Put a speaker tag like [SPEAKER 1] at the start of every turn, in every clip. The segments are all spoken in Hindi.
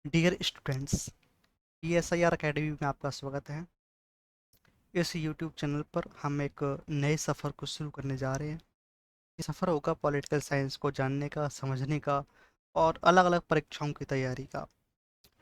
[SPEAKER 1] डियर स्टूडेंट्स, PSIR अकेडमी में आपका स्वागत है। इस यूट्यूब चैनल पर हम एक नए सफ़र को शुरू करने जा रहे हैं। ये सफ़र होगा पॉलिटिकल साइंस को जानने का, समझने का और अलग अलग परीक्षाओं की तैयारी का।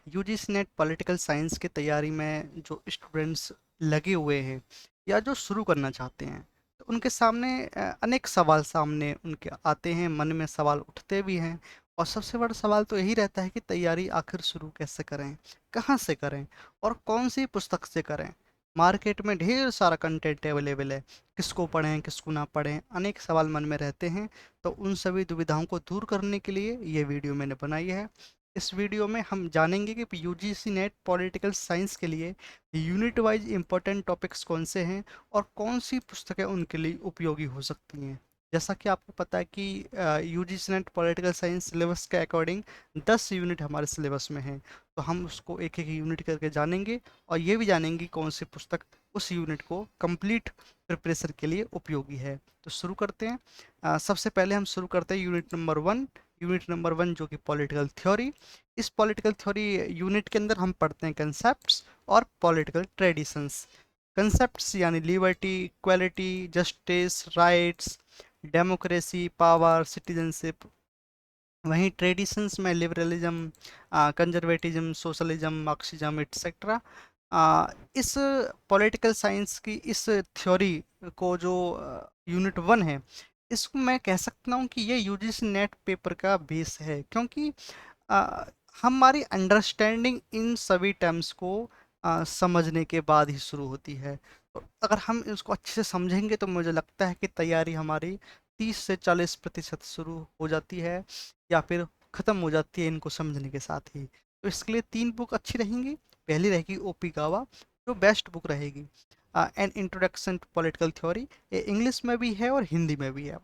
[SPEAKER 1] यूजीसी नेट पॉलिटिकल साइंस की तैयारी में जो स्टूडेंट्स लगे हुए हैं या जो शुरू करना चाहते हैं, तो उनके सामने अनेक सवाल सामने उनके आते हैं, मन में सवाल उठते भी हैं। और सबसे बड़ा सवाल तो यही रहता है कि तैयारी आखिर शुरू कैसे करें, कहाँ से करें और कौन सी पुस्तक से करें। मार्केट में ढेर सारा कंटेंट अवेलेबल है, किसको पढ़ें किसको ना पढ़ें, अनेक सवाल मन में रहते हैं। तो उन सभी दुविधाओं को दूर करने के लिए ये वीडियो मैंने बनाई है। इस वीडियो में हम जानेंगे कि यूजीसी नेट पॉलिटिकल साइंस के लिए यूनिट वाइज इंपॉर्टेंट टॉपिक्स कौन से हैं और कौन सी पुस्तकें उनके लिए उपयोगी हो सकती हैं। जैसा कि आपको पता है कि UGC net political science syllabus के अकॉर्डिंग 10 यूनिट हमारे सिलेबस में हैं। तो हम उसको एक एक यूनिट करके जानेंगे और ये भी जानेंगे कौन सी पुस्तक उस यूनिट को कंप्लीट प्रिपरेशन के लिए उपयोगी है। तो शुरू करते हैं। सबसे पहले हम शुरू करते हैं यूनिट नंबर 1 जो कि पॉलिटिकल थ्योरी। इस पॉलिटिकल थ्योरी यूनिट के अंदर हम पढ़ते हैं कंसेप्ट्स और पॉलिटिकल ट्रेडिशंस। कंसेप्ट्स यानी liberty, equality, justice, rights, democracy, power, citizenship. वहीं ट्रेडिशंस में liberalism, conservatism, socialism, Marxism etcetera. इस पॉलिटिकल साइंस की इस थ्योरी को जो यूनिट 1 है, इसको मैं कह सकता हूँ कि ये यूजीसी नेट पेपर का बेस है, क्योंकि अ, हमारी अंडरस्टैंडिंग इन सभी टर्म्स को समझने के बाद ही शुरू होती है। तो अगर हम इसको अच्छे से समझेंगे तो मुझे लगता है कि तैयारी हमारी 30 से 40% शुरू हो जाती है या फिर ख़त्म हो जाती है इनको समझने के साथ ही। तो इसके लिए 3 बुक अच्छी रहेंगी। पहली रहेगी ओपी गावा, जो बेस्ट बुक रहेगी, an introduction to political theory. ये इंग्लिश में भी है और हिंदी में भी है।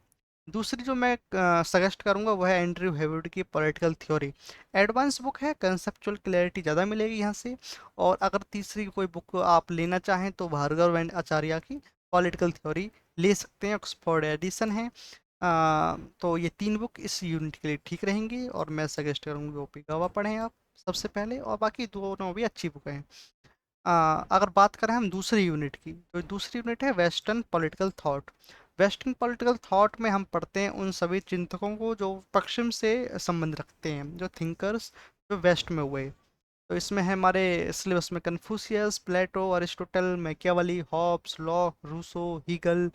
[SPEAKER 1] दूसरी जो मैं सजेस्ट करूंगा वो है एंड्रयू हेवर्ड की पॉलिटिकल थ्योरी। एडवांस बुक है, कंसेप्चुअल क्लैरिटी ज़्यादा मिलेगी यहाँ से। और अगर तीसरी कोई बुक आप लेना चाहें तो भार्गव एंड आचार्य की पॉलिटिकल थ्योरी ले सकते हैं, ऑक्सफोर्ड एडिशन है। तो ये 3 बुक इस यूनिट के लिए ठीक रहेंगी और मैं सजेस्ट करूँगी ओपी गावा पढ़ें आप सबसे पहले, और बाकी दोनों भी अच्छी बुक हैं। अगर बात करें हम दूसरी यूनिट की, तो दूसरी यूनिट है western political thought. Western political thought में हम पढ़ते हैं उन सभी चिंतकों को जो पश्चिम से संबंध रखते हैं, जो थिंकर्स जो वेस्ट में हुए। तो इसमें है हमारे सिलेबस में Confucius, Plato, Aristotle, Machiavelli, Hobbes, Locke, Rousseau, Hegel,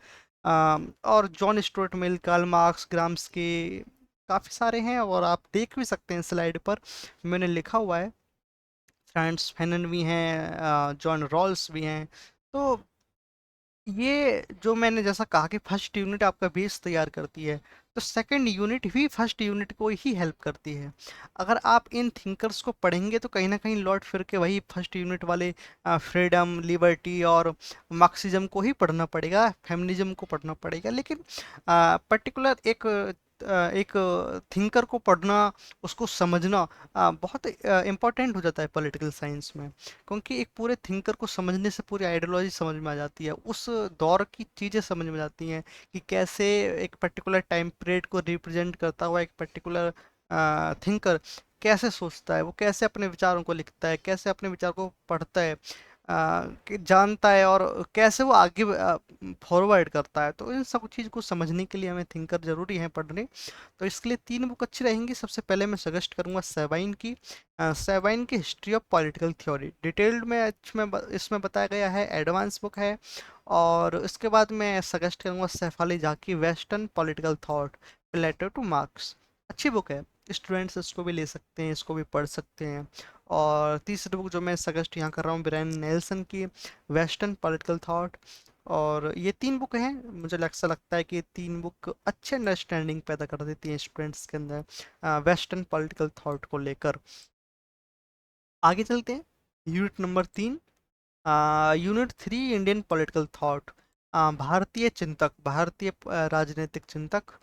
[SPEAKER 1] और John Stuart Mill, Karl Marx, Gramsci. काफ़ी सारे हैं और आप देख भी सकते हैं स्लाइड पर, मैंने लिखा हुआ है। फ्रांस फैनन भी हैं, जॉन रॉल्स भी हैं। तो ये जो मैंने जैसा कहा कि फर्स्ट यूनिट आपका बेस तैयार करती है, तो सेकंड यूनिट भी फर्स्ट यूनिट को ही हेल्प करती है। अगर आप इन थिंकर्स को पढ़ेंगे तो कहीं ना कहीं लौट फिर के वही फर्स्ट यूनिट वाले फ्रीडम, लिबर्टी और मार्क्सिज्म को ही पढ़ना पड़ेगा, फेमिनिज्म को पढ़ना पड़ेगा। लेकिन पर्टिकुलर एक थिंकर को पढ़ना, उसको समझना बहुत इम्पोर्टेंट हो जाता है पॉलिटिकल साइंस में। क्योंकि एक पूरे थिंकर को समझने से पूरी आइडियोलॉजी समझ में आ जाती है, उस दौर की चीज़ें समझ में आती हैं कि कैसे एक पर्टिकुलर टाइम पीरियड को रिप्रेजेंट करता हुआ एक पर्टिकुलर थिंकर कैसे सोचता है, वो कैसे अपने विचारों को लिखता है, कैसे अपने विचार को पढ़ता है, कि जानता है और कैसे वो आगे फॉरवर्ड करता है। तो इन सब चीज़ को समझने के लिए हमें थिंकर ज़रूरी है पढ़ने। तो इसके लिए 3 बुक अच्छी रहेंगी। सबसे पहले मैं सजेस्ट करूंगा सेवाइन की, सेवाइन की history of political theory. Detailed में इसमें बताया गया है, एडवांस बुक है। और इसके बाद मैं सजेस्ट करूंगा शेफाली जाकी, वेस्टर्न पॉलिटिकल थॉट, प्लेटो टू मार्क्स। अच्छी बुक है, स्टूडेंट्स इसको भी ले सकते हैं, इसको भी पढ़ सकते हैं। और तीसरी बुक जो मैं सजेस्ट यहाँ कर रहा हूँ, ब्रायन नेल्सन की, वेस्टर्न पॉलिटिकल थॉट। और ये 3 बुक हैं, मुझे ऐसा लगता है कि ये 3 बुक अच्छे अंडरस्टैंडिंग पैदा कर देती हैं स्टूडेंट्स के अंदर वेस्टर्न पॉलिटिकल थॉट को लेकर। आगे चलते हैं। Unit number 3, unit 3 Indian political thought, भारतीय चिंतक, भारतीय राजनीतिक चिंतक।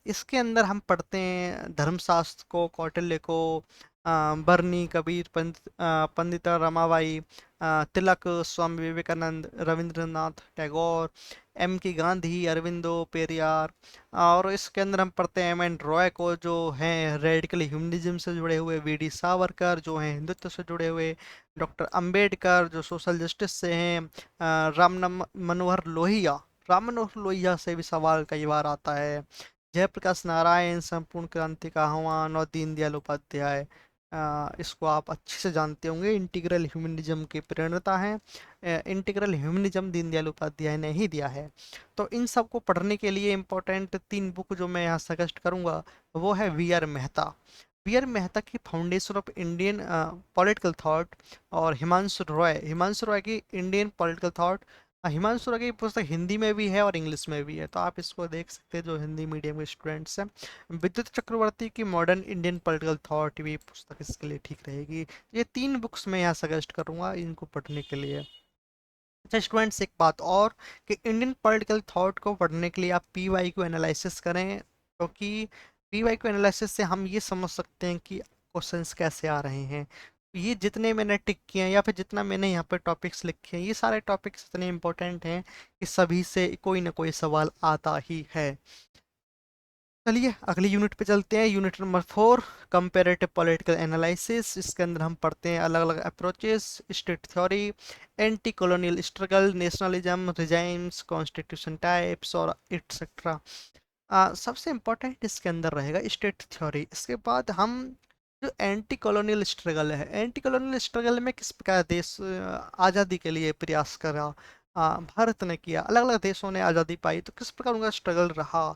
[SPEAKER 1] इसके अंदर हम पढ़ते हैं धर्मशास्त्र को, कौटिल्य को, बर्नी, कबीर, पंडिता रमाबाई, तिलक, स्वामी विवेकानंद, रविंद्रनाथ टैगोर, एम के गांधी, अरविंदो, पेरियार। और इसके अंदर हम पढ़ते हैं एम एन रॉय को, जो हैं रेडिकल ह्यूमनिज्म से जुड़े हुए, वी डी सावरकर जो हैं हिंदुत्व से जुड़े हुए, डॉक्टर अंबेडकर जो सोशल जस्टिस से हैं, मनोहर लोहिया, राम मनोहर लोहिया से भी सवाल कई बार आता है, जयप्रकाश नारायण, संपूर्ण क्रांति का आह्वान, और दीनदयाल उपाध्याय। इसको आप अच्छे से जानते होंगे, इंटीग्रल ह्यूमनिज्म के प्रणेता हैं। इंटीग्रल ह्यूमनिज्म दीनदयाल उपाध्याय ने ही दिया है। तो इन सब को पढ़ने के लिए इम्पोर्टेंट 3 बुक जो मैं यहाँ सजेस्ट करूँगा, वो है V R Mehta. V R Mehta की foundation of Indian political thought, और हिमांशु रॉय की Indian political thought. Himanshu Roy की पुस्तक हिंदी में भी है और इंग्लिश में भी है, तो आप इसको देख सकते हैं जो हिंदी मीडियम के स्टूडेंट्स हैं। विद्युत चक्रवर्ती की मॉडर्न इंडियन पॉलिटिकल थॉट भी पुस्तक इसके लिए ठीक रहेगी। ये 3 बुक्स मैं यहाँ सजेस्ट करूँगा इनको पढ़ने के लिए। अच्छा स्टूडेंट्स, एक बात और, कि इंडियन पॉलिटिकल थॉट को पढ़ने के लिए आप पी वाई क्यू एनालिसिस करें, क्योंकि पी वाई क्यू एनालिसिस से हम ये समझ सकते हैं कि क्वेश्चंस कैसे आ रहे हैं। ये जितने मैंने टिक किए हैं या फिर जितना मैंने यहाँ पे टॉपिक्स लिखे हैं, ये सारे टॉपिक्स इतने इंपॉर्टेंट हैं कि सभी से कोई ना कोई सवाल आता ही है। चलिए अगली यूनिट पे चलते हैं, unit number 4, comparative political analysis. इसके अंदर हम पढ़ते हैं अलग अलग approaches, state theory, anti colonial struggle, nationalism, regimes, constitution types और एटसेट्रा। सबसे इम्पोर्टेंट इसके अंदर रहेगा स्टेट थ्योरी। इसके बाद हम जो एंटी कॉलोनियल स्ट्रगल है, एंटी कॉलोनियल स्ट्रगल में किस प्रकार देश आज़ादी के लिए प्रयास करा, भारत ने किया, अलग अलग देशों ने आज़ादी पाई तो किस प्रकार उनका स्ट्रगल रहा,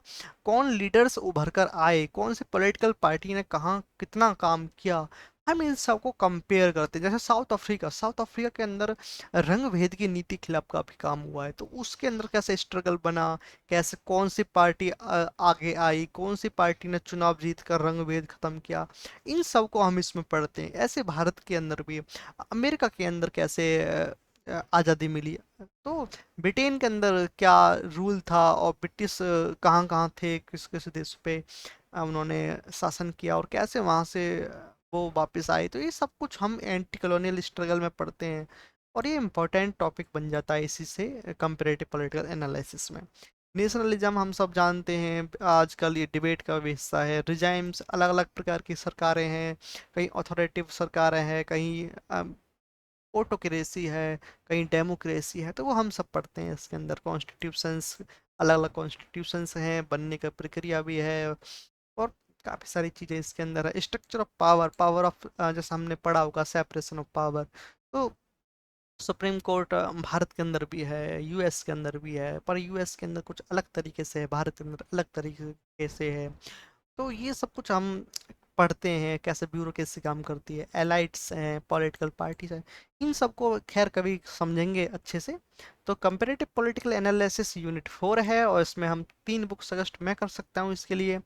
[SPEAKER 1] कौन लीडर्स उभर कर आए, कौन सी पॉलिटिकल पार्टी ने कहाँ कितना काम किया। हम इन सबको कंपेयर करते हैं। जैसे साउथ अफ्रीका के अंदर रंग भेद की नीति खिलाफ काफी काम हुआ है, तो उसके अंदर कैसे स्ट्रगल बना, कैसे कौन सी पार्टी आगे आई, कौन सी पार्टी ने चुनाव जीत कर रंग भेद खत्म किया, इन सब को हम इसमें पढ़ते हैं। ऐसे भारत के अंदर भी, अमेरिका के अंदर कैसे आज़ादी मिली, तो ब्रिटेन के अंदर क्या रूल था, और ब्रिटिश कहाँ कहाँ थे, किस किस देश पे उन्होंने शासन किया, और कैसे वहाँ से वो वापस आए। तो ये सब कुछ हम एंटी कॉलोनियल स्ट्रगल में पढ़ते हैं, और ये इंपॉर्टेंट टॉपिक बन जाता है इसी से कंपेरेटिव पॉलिटिकल एनालिसिस में। नेशनलिज्म हम सब जानते हैं, आजकल ये डिबेट का भी हिस्सा है। रिजाइम्स, अलग अलग प्रकार की सरकारें हैं, कहीं अथॉरिटिव सरकारें हैं, कहीं ऑटोक्रेसी है, कहीं डेमोक्रेसी है, तो वो हम सब पढ़ते हैं इसके अंदर। कॉन्स्टिट्यूशंस, अलग अलग कॉन्स्टिट्यूशंस हैं, बनने का प्रक्रिया भी है, और काफ़ी सारी चीज़ें इसके अंदर है। Structure of power, power of, जैसे हमने पढ़ा होगा सेपरेशन ऑफ पावर, तो सुप्रीम कोर्ट भारत के अंदर भी है, यूएस के अंदर भी है, पर यूएस के अंदर कुछ अलग तरीके से है, भारत के अंदर अलग तरीके से है। तो ये सब कुछ हम पढ़ते हैं, कैसे ब्यूरोक्रेसी काम करती है, एलाइट्स हैं, पॉलिटिकल पार्टीज हैं, इन सबको खैर कभी समझेंगे अच्छे से। तो कंपेरेटिव पॉलिटिकल एनालिसिस यूनिट 4 है, और इसमें हम 3 बुक सजेस्ट मैं कर सकता हूँ इसके लिए।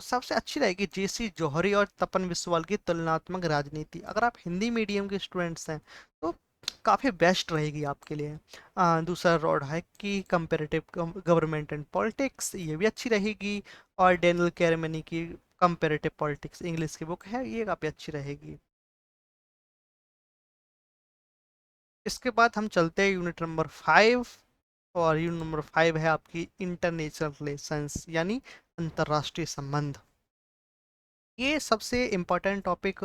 [SPEAKER 1] सबसे अच्छी रहेगी जेसी जौहरी और तपन विश्ववाल की तुलनात्मक राजनीति। अगर आप हिंदी मीडियम के स्टूडेंट्स हैं तो काफ़ी बेस्ट रहेगी आपके लिए। दूसरा रॉड हाइक की कंपेरेटिव गवर्नमेंट एंड पॉलिटिक्स, ये भी अच्छी रहेगी। और डेनियल कैरमनी की कंपेरेटिव पॉलिटिक्स, इंग्लिश की बुक है, ये काफ़ी अच्छी रहेगी। इसके बाद हम चलते हैं यूनिट नंबर 5, और यूनिट नंबर 5 है आपकी इंटरनेशनल रिलेशंस, यानी अंतर्राष्ट्रीय संबंध। ये सबसे इम्पोर्टेंट टॉपिक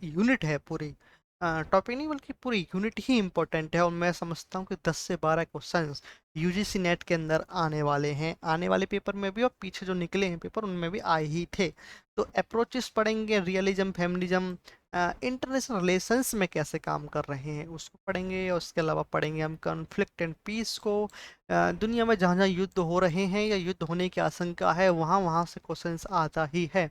[SPEAKER 1] यूनिट है पूरी। टॉपिक नहीं बल्कि पूरी यूनिट ही इम्पोर्टेंट है, और मैं समझता हूँ कि 10 से 12 क्वेश्चंस यूजीसी नेट के अंदर आने वाले हैं, आने वाले पेपर में भी, और पीछे जो निकले हैं पेपर उनमें भी आए ही थे। तो अप्रोचेस पढ़ेंगे, रियलिज्म, फेमिनिज्म, इंटरनेशनल रिलेशंस में कैसे काम कर रहे हैं उसको पढ़ेंगे, और उसके अलावा पढ़ेंगे हम कॉन्फ्लिक्ट एंड पीस को। दुनिया में जहाँ जहाँ युद्ध हो रहे हैं या युद्ध होने की आशंका है, वहाँ वहाँ से क्वेश्चंस आता ही है।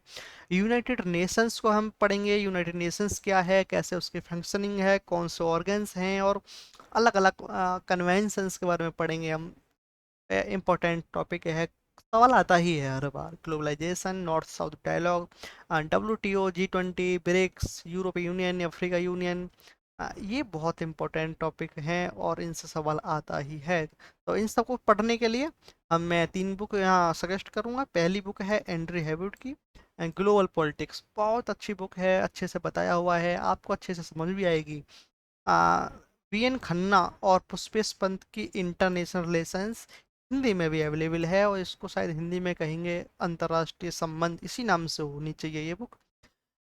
[SPEAKER 1] यूनाइटेड नेशंस को हम पढ़ेंगे, यूनाइटेड नेशंस क्या है, कैसे उसकी फंक्शनिंग है, कौन से ऑर्गन्स हैं, और अलग अलग कन्वेंशंस के बारे में पढ़ेंगे हम। इम्पोर्टेंट टॉपिक है, सवाल आता ही है हर बार। Globalisation, north south dialogue, WTO, G20, BRICS, यूरोपीय यूनियन, अफ्रीका यूनियन, ये बहुत इंपॉर्टेंट टॉपिक हैं और इनसे सवाल आता ही है। तो इन सबको पढ़ने के लिए हम मैं 3 बुक यहाँ सजेस्ट करूँगा। पहली बुक है एंड्री हैविड की ग्लोबल पॉलिटिक्स, बहुत अच्छी बुक है, अच्छे से बताया हुआ है, आपको अच्छे से समझ भी आएगी। वी एन खन्ना और पुष्पेश पंत की इंटरनेशनल रिलेशंस हिंदी में भी अवेलेबल है, और इसको शायद हिंदी में कहेंगे अंतर्राष्ट्रीय संबंध, इसी नाम से होनी चाहिए ये बुक।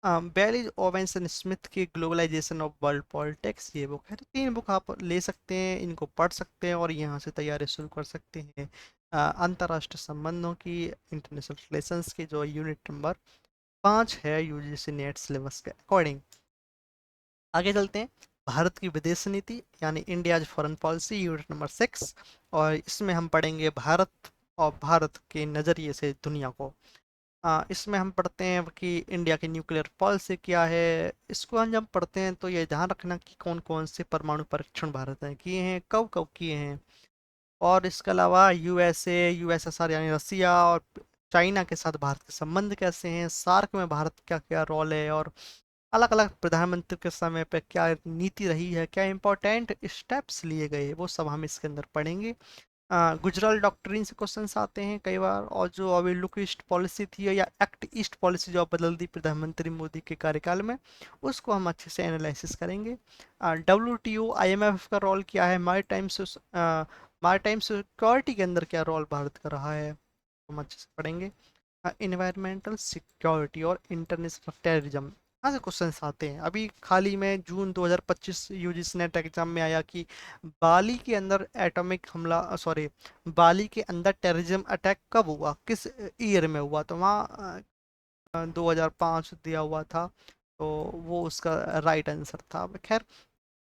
[SPEAKER 1] बेली ओवेंसन स्मिथ की ग्लोबलाइजेशन ऑफ वर्ल्ड पॉलिटिक्स, ये बुक है। तो 3 बुक आप ले सकते हैं, इनको पढ़ सकते हैं और यहाँ से तैयारी शुरू कर सकते हैं अंतर्राष्ट्रीय संबंधों की, इंटरनेशनल रिलेशंस की, जो यूनिट नंबर 5 है यूजीसी नेट सिलेबस के अकॉर्डिंग। आगे चलते हैं, भारत की विदेश नीति यानी India's foreign policy, unit number 6, और इसमें हम पढ़ेंगे भारत और भारत के नज़रिए से दुनिया को। इसमें हम पढ़ते हैं कि इंडिया की न्यूक्लियर पॉलिसी क्या है। इसको हम जब पढ़ते हैं तो ये ध्यान रखना कि कौन कौन से परमाणु परीक्षण भारत ने किए हैं, कब कब किए हैं, और इसके अलावा यूएसए, यूएसएसआर यानी रसिया और चाइना के साथ भारत के संबंध कैसे हैं, सार्क में भारत का क्या रोल है, और अलग अलग प्रधानमंत्री के समय पे क्या नीति रही है, क्या इंपॉर्टेंट स्टेप्स लिए गए, वो सब हम इसके अंदर पढ़ेंगे। गुजराल डॉक्ट्रिन से क्वेश्चंस आते हैं कई बार, और जो अभी लुक ईस्ट पॉलिसी थी या एक्ट ईस्ट पॉलिसी जो अब बदल दी प्रधानमंत्री मोदी के कार्यकाल में, उसको हम अच्छे से एनालिसिस करेंगे। WTO IMF का रोल क्या है, मारी टाइम सिक्योरिटी के अंदर क्या रोल भारत का रहा है, हम अच्छे से पढ़ेंगे। इन्वायरमेंटल सिक्योरिटी और इंटरनेशनल टेररिज्म, यहाँ से क्वेश्चंस आते हैं। अभी खाली में जून 2025 यूजीसी नेट एग्जाम में आया कि बाली के अंदर एटॉमिक हमला, सॉरी, बाली के अंदर टेररिज्म अटैक कब हुआ, किस ईयर में हुआ, तो वहाँ 2005 दिया हुआ था, तो वो उसका राइट आंसर था। खैर,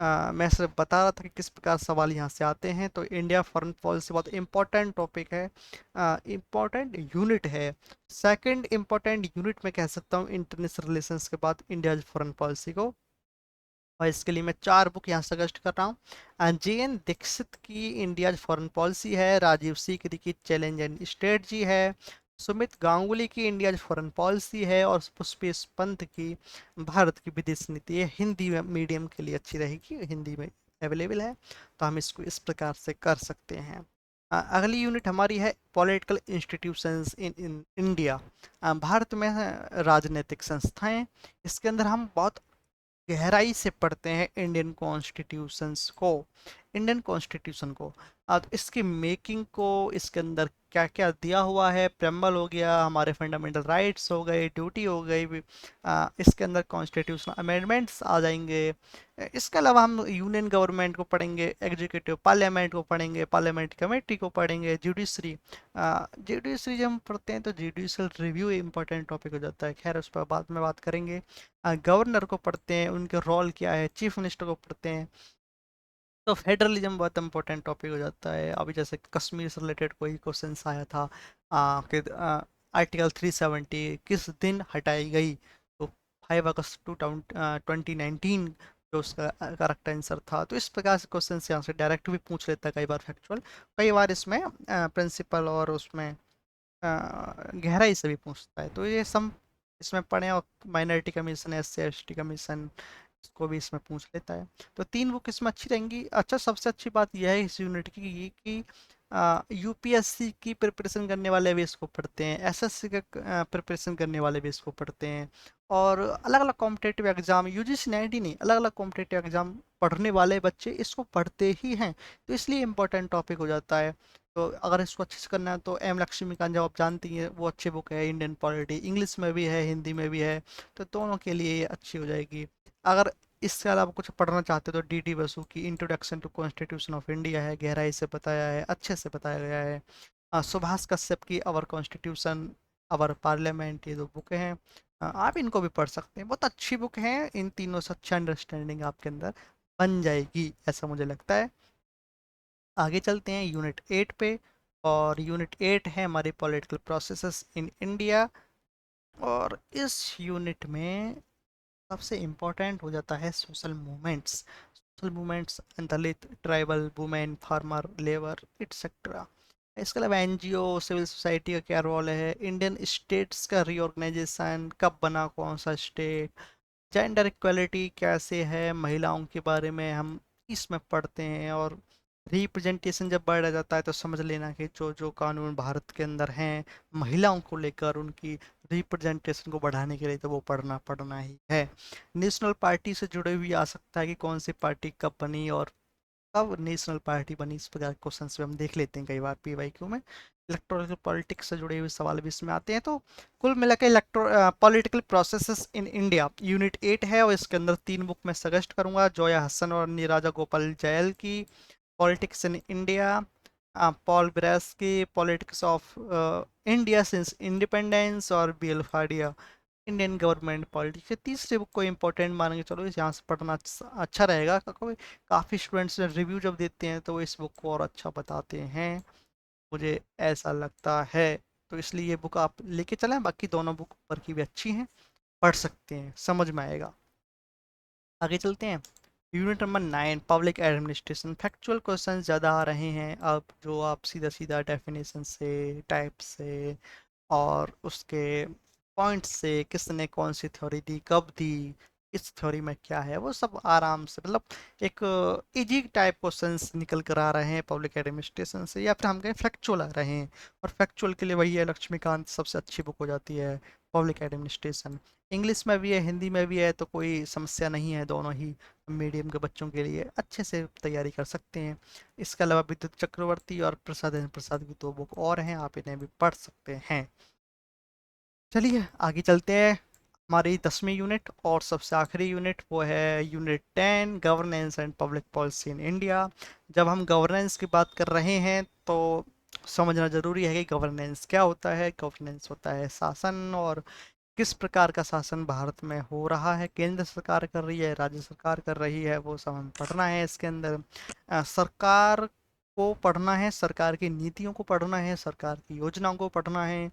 [SPEAKER 1] मैं सिर्फ बता रहा था कि किस प्रकार सवाल यहाँ से आते हैं। तो इंडिया फॉरेन पॉलिसी बहुत इंपॉर्टेंट टॉपिक है, इंपॉर्टेंट यूनिट है, सेकंड इंपॉर्टेंट यूनिट में कह सकता हूँ इंटरनेशनल रिलेशंस के बाद इंडिया फॉरेन पॉलिसी को। और इसके लिए मैं 4 बुक यहाँ सजेस्ट कर रहा हूँ। JN दीक्षित की इंडिया फॉरेन पॉलिसी है, राजीव सीकरी की चैलेंज एंड स्ट्रेटजी है, सुमित गांगुली की इंडिया फॉरेन पॉलिसी है, और पुष्पेश पंत की भारत की विदेश नीति है। हिंदी में मीडियम के लिए अच्छी रहेगी, हिंदी में अवेलेबल है, तो हम इसको इस प्रकार से कर सकते हैं। अगली यूनिट हमारी है political institutions in India, Bharat में राजनीतिक संस्थाएं। इसके अंदर हम बहुत गहराई से पढ़ते हैं इंडियन कॉन्स्टिट्यूशन को। तो इसकी मेकिंग को, इसके अंदर क्या क्या दिया हुआ है, प्रेम्बल हो गया, हमारे फंडामेंटल राइट्स हो गए, ड्यूटी हो गई, इसके अंदर कॉन्स्टिट्यूशनल अमेंडमेंट्स आ जाएंगे। इसके अलावा हम यूनियन गवर्नमेंट को पढ़ेंगे, एग्जीक्यूटिव पार्लियामेंट को पढ़ेंगे, पार्लियामेंट कमेटी को पढ़ेंगे, जुडिशरी। जुडिशरी जब हम पढ़ते हैं तो जुडिशल रिव्यू इंपॉर्टेंट टॉपिक हो जाता है, खैर उस पर बाद में बात करेंगे। गवर्नर को पढ़ते हैं, उनके रोल क्या है, चीफ मिनिस्टर को पढ़ते हैं। तो फेडरलिज्म बहुत इंपॉर्टेंट टॉपिक हो जाता है। अभी जैसे कश्मीर से रिलेटेड कोई क्वेश्चन आया था कि आर्टिकल 370 किस दिन हटाई गई, तो 5 अगस्त 2019 जो उसका करेक्ट आंसर था। तो इस प्रकार से क्वेश्चन यहाँ से डायरेक्ट भी पूछ लेता है, कई बार फैक्चुअल, कई बार इसमें प्रिंसिपल और उसमें गहराई से भी पूछता है। तो ये सब इसमें पढ़े, और minority commission, SC ST commission, इसको भी इसमें पूछ लेता है। तो 3 बुक इसमें अच्छी रहेंगी। अच्छा, सबसे अच्छी बात यह है इस यूनिट की ये कि UPSC की प्रिपरेशन करने वाले भी इसको पढ़ते हैं, SSC का प्रिपरेशन करने वाले भी इसको पढ़ते हैं, और अलग अलग कॉम्पिटेटिव एग्जाम, UGC नेट ही नहीं, अलग अलग कॉम्पिटेटिव एग्जाम पढ़ने वाले बच्चे इसको पढ़ते ही हैं, तो इसलिए इम्पोर्टेंट टॉपिक हो जाता है। तो अगर इसको अच्छे से करना है तो M लक्ष्मीकांत, जो आप जानती हैं, वो अच्छी बुक है, इंडियन पॉलिटी, इंग्लिश में भी है, हिंदी में भी है, तो दोनों के लिए ये अच्छी हो जाएगी। अगर इसके अलावा कुछ पढ़ना चाहते हो तो DD बसु की introduction to constitution of India है, गहराई से बताया है, अच्छे से बताया गया है। सुभाष कश्यप की अवर कॉन्स्टिट्यूशन, अवर पार्लियामेंट, ये 2 बुकें हैं। आप इनको भी पढ़ सकते हैं, बहुत अच्छी बुक हैं। इन तीनों से अच्छा अंडरस्टैंडिंग आपके अंदर बन जाएगी, ऐसा मुझे लगता है। आगे चलते हैं यूनिट 8 पे, और यूनिट 8 है हमारे पॉलिटिकल प्रोसेसेस इन इंडिया। और इस यूनिट में सबसे इम्पोर्टेंट हो जाता है social movements, Dalit, tribal, women, farmer, labour, etcetera. इसके अलावा NGO, सिविल सोसाइटी का क्या रोल है, इंडियन स्टेट्स का रीऑर्गेनाइजेशन कब बना, कौन सा स्टेट, जेंडर इक्वलिटी कैसे है, महिलाओं के बारे में हम इसमें पढ़ते हैं। और रिप्रेजेंटेशन जब बढ़ जाता है तो समझ लेना कि जो जो कानून भारत के अंदर हैं महिलाओं को लेकर, उनकी रिप्रेजेंटेशन को बढ़ाने के लिए तो वो पढ़ना पढ़ना ही है। नेशनल पार्टी से जुड़े हुए आ सकता है कि कौन सी पार्टी कब बनी और कब नेशनल पार्टी बनी, इस प्रकार के क्वेश्चन भी हम देख लेते हैं कई बार पीवाईक्यू में। इलेक्टोरल पॉलिटिक्स से जुड़े हुए सवाल भी इसमें आते हैं। तो कुल मिलाकर electro political processes in India unit 8 है और इसके अंदर 3 बुक मैं सजेस्ट करूंगा, जोया हसन और नीराजा गोपाल जयल की politics in India, Paul Brass की politics of India since independence, और B L Fadia Indian government politics. ये तीसरे बुक को इम्पोर्टेंट मानेंगे, चलो इस यहाँ से पढ़ना अच्छा रहेगा, क्योंकि काफ़ी स्टूडेंट्स रिव्यू जब देते हैं तो वो इस बुक को और अच्छा बताते हैं, मुझे ऐसा लगता है। तो इसलिए ये बुक आप लेके चलें, बाकी दोनों बुक ऊपर की भी अच्छी हैं, पढ़ सकते हैं, समझ में आएगा। आगे चलते हैं। Unit number 9 public administration. Factual question ज़्यादा आ रहे हैं अब, जो आप सीधा सीधा डेफिनेशन से, टाइप से और उसके पॉइंट से, किसने कौन सी थ्योरी दी, कब दी, इस थ्योरी में क्या है, वो सब आराम से, मतलब एक इजी टाइप क्वेश्चंस निकल कर आ रहे हैं पब्लिक एडमिनिस्ट्रेशन से, या फिर हम कहें फैक्चुअल आ रहे हैं। और फैक्चुअल के लिए वही है, लक्ष्मीकांत सबसे अच्छी बुक हो जाती है पब्लिक एडमिनिस्ट्रेशन। इंग्लिश में भी है, हिंदी में भी है, तो कोई समस्या नहीं है, दोनों ही मीडियम के बच्चों के लिए अच्छे से तैयारी कर सकते हैं। इसके अलावा विद्युत चक्रवर्ती और प्रसाद प्रसाद की 2 बुक और हैं, आप इन्हें भी पढ़ सकते हैं। चलिए आगे चलते हैं। हमारी 10वीं यूनिट और सबसे आखिरी यूनिट वो है unit 10 governance and public policy in India. जब हम गवर्नेंस की बात कर रहे हैं तो समझना जरूरी है कि गवर्नेंस क्या होता है। गवर्नेंस होता है शासन, और किस प्रकार का शासन भारत में हो रहा है, केंद्र सरकार कर रही है, राज्य सरकार कर रही है, वो सब हम पढ़ना है इसके अंदर। सरकार को पढ़ना है, सरकार की नीतियों को पढ़ना है, सरकार की योजनाओं को पढ़ना है।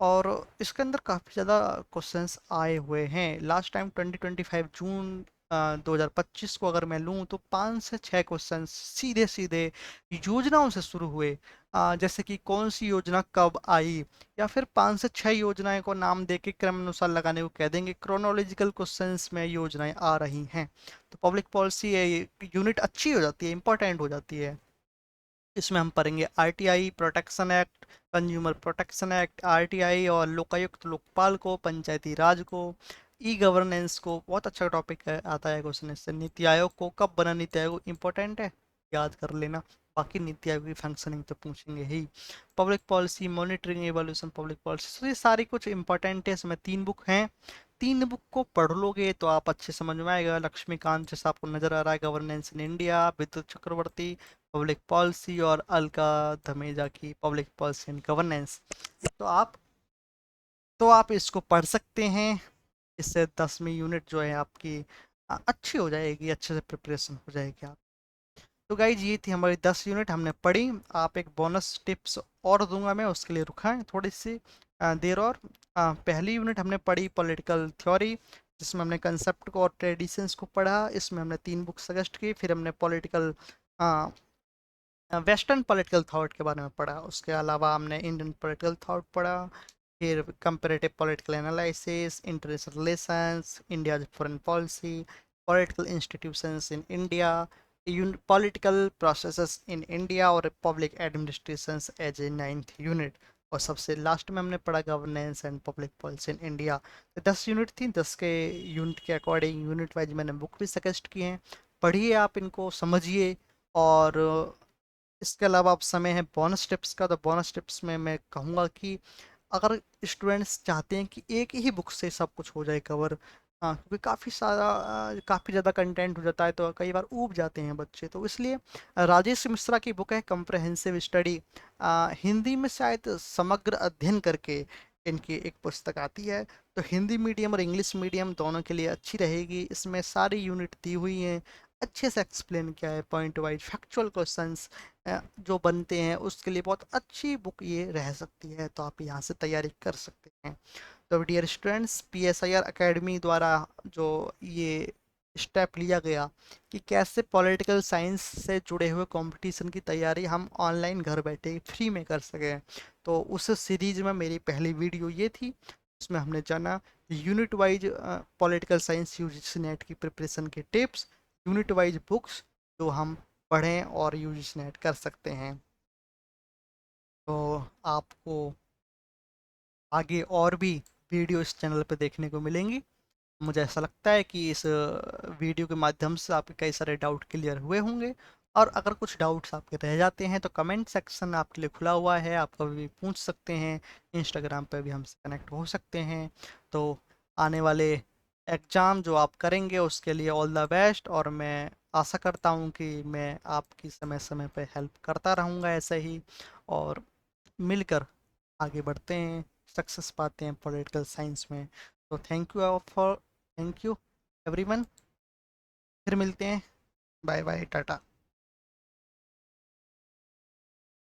[SPEAKER 1] और इसके अंदर काफ़ी ज़्यादा क्वेश्चंस आए हुए हैं। लास्ट टाइम 2025 जून 2025 को अगर मैं लूँ तो 5 से 6 क्वेश्चन सीधे सीधे योजनाओं से शुरू हुए। जैसे कि कौन सी योजना कब आई, या फिर 5 से 6 योजनाएं को नाम दे के क्रम अनुसार लगाने को कह देंगे। क्रोनोलॉजिकल क्वेश्चंस में योजनाएं आ रही हैं, तो पब्लिक पॉलिसी यूनिट अच्छी हो जाती है, इंपॉर्टेंट हो जाती है। इसमें हम पढ़ेंगे RTI protection act, consumer protection act, RTI और लोकायुक्त लोकपाल को, पंचायती राज को, ई गवर्नेंस को, बहुत अच्छा टॉपिक है, आता है क्वेश्चन इससे। नीति आयोग को, कब बना नीति आयोग, इंपॉर्टेंट है, याद कर लेना। बाकी नीति आयोग की फंक्शनिंग तो पूछेंगे ही। Public policy monitoring evolution public policy, तो ये सारी कुछ इंपॉर्टेंट है। इसमें 3 बुक हैं, 3 बुक को पढ़ लोगे तो आप अच्छे समझ में आएगा। लक्ष्मीकांत जैसा आपको नजर आ रहा है गवर्नेंस इन इंडिया, विद्युत चक्रवर्ती पब्लिक पॉलिसी, और अलका धमेजा की पब्लिक पॉलिसी एंड गवर्नेंस। तो आप तो आप इसको पढ़ सकते हैं। इससे 10वीं यूनिट जो है आपकी अच्छी हो जाएगी, अच्छे से प्रिपरेशन हो जाएगी आप। तो गाइज ये थी हमारी 10 यूनिट हमने पढ़ी। आप एक बोनस टिप्स और दूंगा मैं, उसके लिए रुका है थोड़ी सी देर और। पहली यूनिट हमने पढ़ी पॉलिटिकल थ्योरी, जिसमें हमने कंसेप्ट को और ट्रेडिशंस को पढ़ा। इसमें हमने 3 बुक सजेस्ट की। फिर हमने पॉलिटिकल वेस्टर्न पॉलिटिकल थॉट के बारे में पढ़ा। उसके अलावा हमने इंडियन पॉलिटिकल थॉट पढ़ा। फिर comparative political analysis, international relations, India foreign policy, political institutions in India, political processes in India, और public administrations as a 9th unit. और सबसे लास्ट में हमने पढ़ा governance and public policy in India. तो 10 यूनिट थी, 10 के यूनिट के अकॉर्डिंग यूनिट वाइज मैंने बुक भी सजेस्ट की हैं। पढ़िए आप इनको, समझिए। और इसके अलावा अब समय है बोनस टिप्स का। तो बोनस टिप्स में मैं कहूँगा कि अगर स्टूडेंट्स चाहते हैं कि एक ही बुक से सब कुछ हो जाए कवर, क्योंकि काफ़ी ज़्यादा कंटेंट हो जाता है तो कई बार ऊब जाते हैं बच्चे, तो इसलिए राजेश मिश्रा की बुक है कम्प्रहेंसिव स्टडी, हिंदी में शायद समग्र अध्ययन करके इनकी एक पुस्तक आती है। तो हिंदी मीडियम और इंग्लिश मीडियम दोनों के लिए अच्छी रहेगी। इसमें सारी यूनिट दी हुई हैं, अच्छे से एक्सप्लेन किया है, पॉइंट वाइज फैक्चुअल क्वेश्चंस जो बनते हैं उसके लिए बहुत अच्छी बुक ये रह सकती है। तो आप यहाँ से तैयारी कर सकते हैं। तो डियर स्टूडेंट्स, PSIR एकेडमी द्वारा जो ये स्टेप लिया गया कि कैसे पॉलिटिकल साइंस से जुड़े हुए कंपटीशन की तैयारी हम ऑनलाइन घर बैठे फ्री में कर सकें, तो उस सीरीज में मेरी पहली वीडियो ये थी। उसमें हमने जाना unit wise political science UGC net की प्रिपरेशन के टिप्स, यूनिट वाइज बुक्स जो हम पढ़ें और यूजीसी नेट कर सकते हैं। तो आपको आगे और भी वीडियो इस चैनल पे देखने को मिलेंगी। मुझे ऐसा लगता है कि इस वीडियो के माध्यम से आपके कई सारे डाउट क्लियर हुए होंगे। और अगर कुछ डाउट्स आपके रह जाते हैं तो कमेंट सेक्शन आपके लिए खुला हुआ है, आप कभी भी पूछ सकते हैं। इंस्टाग्राम पे भी हमसे कनेक्ट हो सकते हैं। तो आने वाले एग्ज़ाम जो आप करेंगे उसके लिए ऑल द बेस्ट, और मैं आशा करता हूँ कि मैं आपकी समय समय पे हेल्प करता रहूँगा ऐसे ही। और मिलकर आगे बढ़ते हैं, सक्सेस पाते हैं पॉलिटिकल साइंस में। तो थैंक यू एवरीवन। फिर मिलते हैं। Bye bye, Tata.